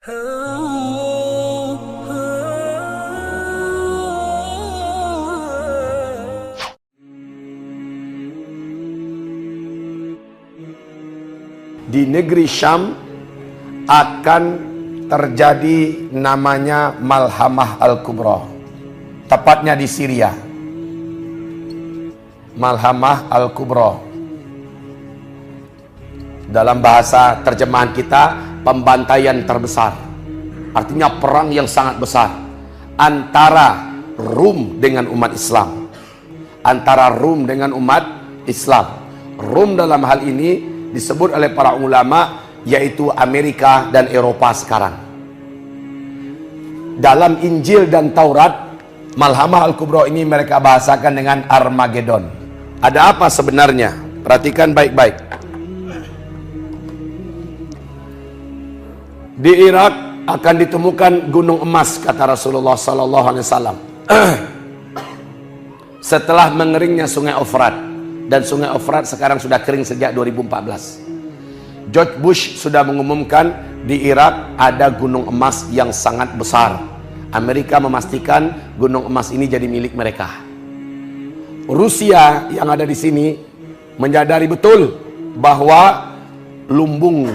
Di negeri Syam akan terjadi namanya Malhamah Al-Kubra, tepatnya di Syria. Malhamah Al-Kubra, dalam bahasa terjemahan kita, pembantaian terbesar. Artinya perang yang sangat besar antara Rum dengan umat Islam. Antara Rum dengan umat Islam. Rum dalam hal ini disebut oleh para ulama yaitu Amerika dan Eropa sekarang. Dalam Injil dan Taurat, Malhamah Al-Kubra ini mereka bahasakan dengan Armageddon. Ada apa sebenarnya? Perhatikan baik-baik. Di Irak akan ditemukan gunung emas, kata Rasulullah SAW. Setelah mengeringnya Sungai Efrat, dan Sungai Efrat sekarang sudah kering sejak 2014. George Bush sudah mengumumkan di Irak ada gunung emas yang sangat besar. Amerika memastikan gunung emas ini jadi milik mereka. Rusia yang ada di sini menyadari betul bahwa lumbung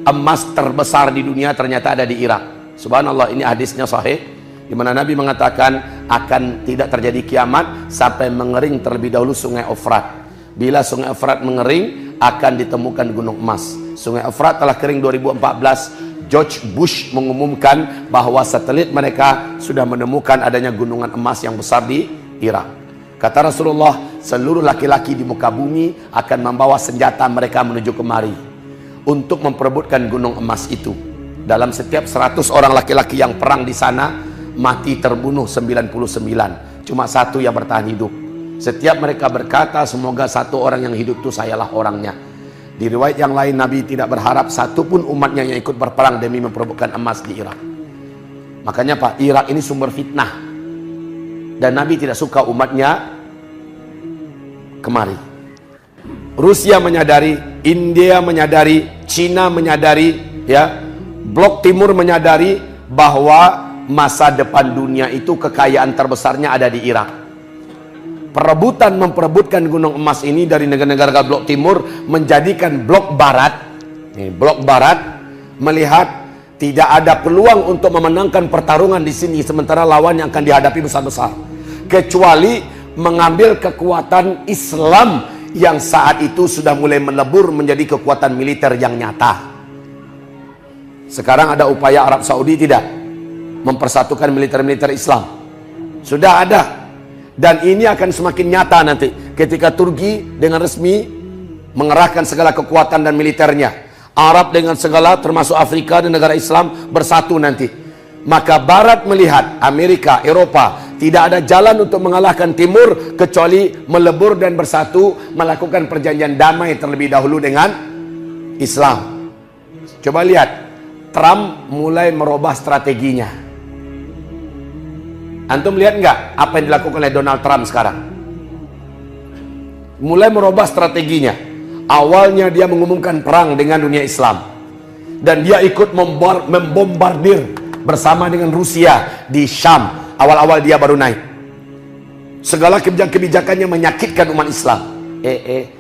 emas terbesar di dunia ternyata ada di Irak. Subhanallah, ini hadisnya sahih, di mana Nabi mengatakan akan tidak terjadi kiamat sampai mengering terlebih dahulu Sungai Efrat. Bila Sungai Efrat mengering, akan ditemukan gunung emas. Sungai Efrat telah kering 2014. George Bush mengumumkan bahwa satelit mereka sudah menemukan adanya gunungan emas yang besar di Irak. Kata Rasulullah, seluruh laki-laki di muka bumi akan membawa senjata mereka menuju kemari untuk memperebutkan gunung emas itu. Dalam setiap 100 orang laki-laki yang perang di sana, mati terbunuh 99. Cuma satu yang bertahan hidup. Setiap mereka berkata, semoga satu orang yang hidup itu sayalah orangnya. Di riwayat yang lain, Nabi tidak berharap satu pun umatnya yang ikut berperang demi memperebutkan emas di Irak. Makanya Pak, Irak ini sumber fitnah. Dan Nabi tidak suka umatnya kemari. Rusia menyadari, India menyadari, Cina menyadari, ya, Blok Timur menyadari bahwa masa depan dunia itu kekayaan terbesarnya ada di Irak. Perebutan memperebutkan gunung emas ini dari negara-negara Blok Timur menjadikan Blok Barat, Blok Barat melihat tidak ada peluang untuk memenangkan pertarungan di sini, sementara lawan yang akan dihadapi besar-besar, kecuali mengambil kekuatan Islam yang saat itu sudah mulai melebur menjadi kekuatan militer yang nyata. Sekarang ada upaya Arab Saudi tidak mempersatukan militer-militer Islam. Sudah ada. Dan ini akan semakin nyata nanti ketika Turki dengan resmi mengerahkan segala kekuatan dan militernya. Arab dengan segala termasuk Afrika dan negara Islam bersatu nanti. Maka Barat melihat Amerika, Eropa tidak ada jalan untuk mengalahkan Timur kecuali melebur dan bersatu, melakukan perjanjian damai terlebih dahulu dengan Islam. Coba lihat, Trump mulai merubah strateginya. Antum lihat nggak apa yang dilakukan oleh Donald Trump sekarang? Mulai merubah strateginya. Awalnya dia mengumumkan perang dengan dunia Islam, dan dia ikut membombardir bersama dengan Rusia di Syam. Awal-awal dia baru naik. Segala kebijakan-kebijakannya menyakitkan umat Islam.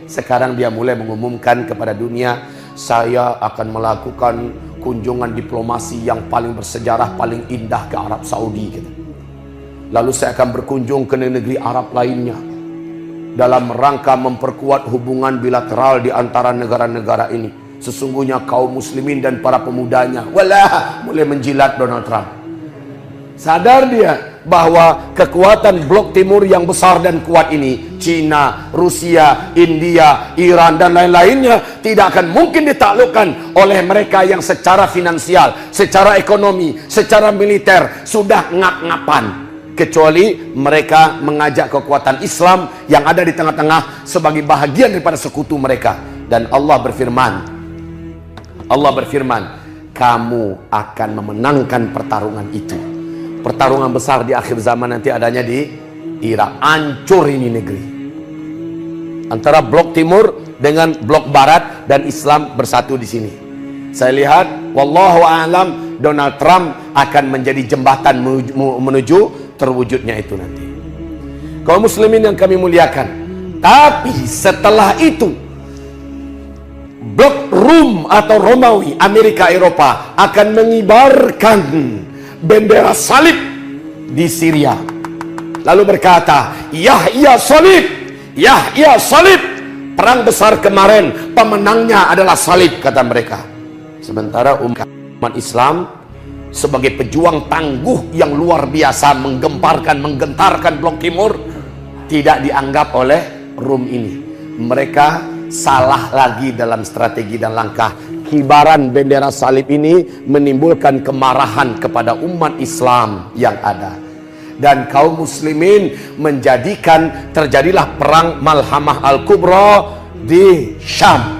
Sekarang dia mulai mengumumkan kepada dunia, saya akan melakukan kunjungan diplomasi yang paling bersejarah, paling indah ke Arab Saudi, gitu. Lalu saya akan berkunjung ke negeri Arab lainnya dalam rangka memperkuat hubungan bilateral di antara negara-negara ini. Sesungguhnya kaum muslimin dan para pemudanya, walah, mulai menjilat Donald Trump. Sadar dia bahwa kekuatan Blok Timur yang besar dan kuat ini, Cina, Rusia, India, Iran dan lain-lainnya, tidak akan mungkin ditaklukkan oleh mereka yang secara finansial, secara ekonomi, secara militer sudah ngap-ngapan. Kecuali mereka mengajak kekuatan Islam yang ada di tengah-tengah sebagai bahagian daripada sekutu mereka. Dan Allah berfirman, kamu akan memenangkan pertarungan itu. Pertarungan besar di akhir zaman nanti adanya di Irak. Hancur ini negeri. Antara Blok Timur dengan Blok Barat dan Islam bersatu di sini. Saya lihat wallahu a'lam, Donald Trump akan menjadi jembatan menuju terwujudnya itu nanti. Kaum muslimin yang kami muliakan, tapi setelah itu blok Rum atau Romawi, Amerika Eropa akan mengibarkan bendera salib di Syria, lalu berkata, Yahya salib, Yahya salib, perang besar kemarin pemenangnya adalah salib, kata mereka. Sementara umat Islam sebagai pejuang tangguh yang luar biasa menggentarkan blok timur tidak dianggap oleh Rum ini. Mereka salah lagi dalam strategi dan langkah. Kibaran bendera salib ini menimbulkan kemarahan kepada umat Islam yang ada, dan kaum muslimin menjadikan terjadilah perang Malhamah Al-Kubra di Syam,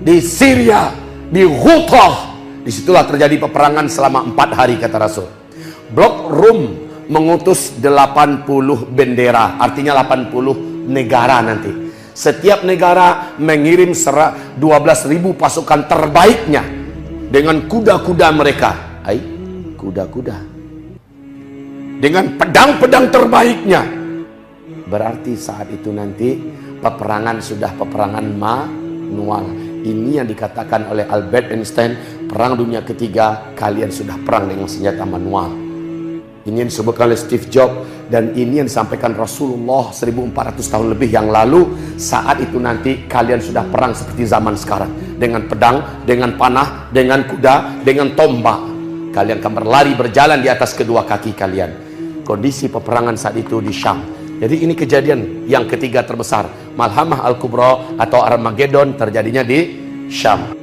di Syria, di Ghutah. Disitulah terjadi peperangan selama 4 hari, kata Rasul. Blok Rum mengutus 80 bendera, artinya 80 negara nanti. Setiap negara mengirim 12.000 pasukan terbaiknya dengan kuda-kuda mereka. Kuda-kuda. Dengan pedang-pedang terbaiknya. Berarti saat itu nanti peperangan sudah peperangan manual. Ini yang dikatakan oleh Albert Einstein, perang dunia ketiga kalian sudah perang dengan senjata manual. Ini yang disebutkan oleh Steve Jobs, dan ini yang disampaikan Rasulullah 1400 tahun lebih yang lalu. Saat itu nanti kalian sudah perang seperti zaman sekarang, dengan pedang, dengan panah, dengan kuda, dengan tombak. Kalian akan berlari berjalan di atas kedua kaki kalian. Kondisi peperangan saat itu di Syam. Jadi ini kejadian yang ketiga terbesar, Malhamah Al-Kubra atau Armageddon, terjadinya di Syam.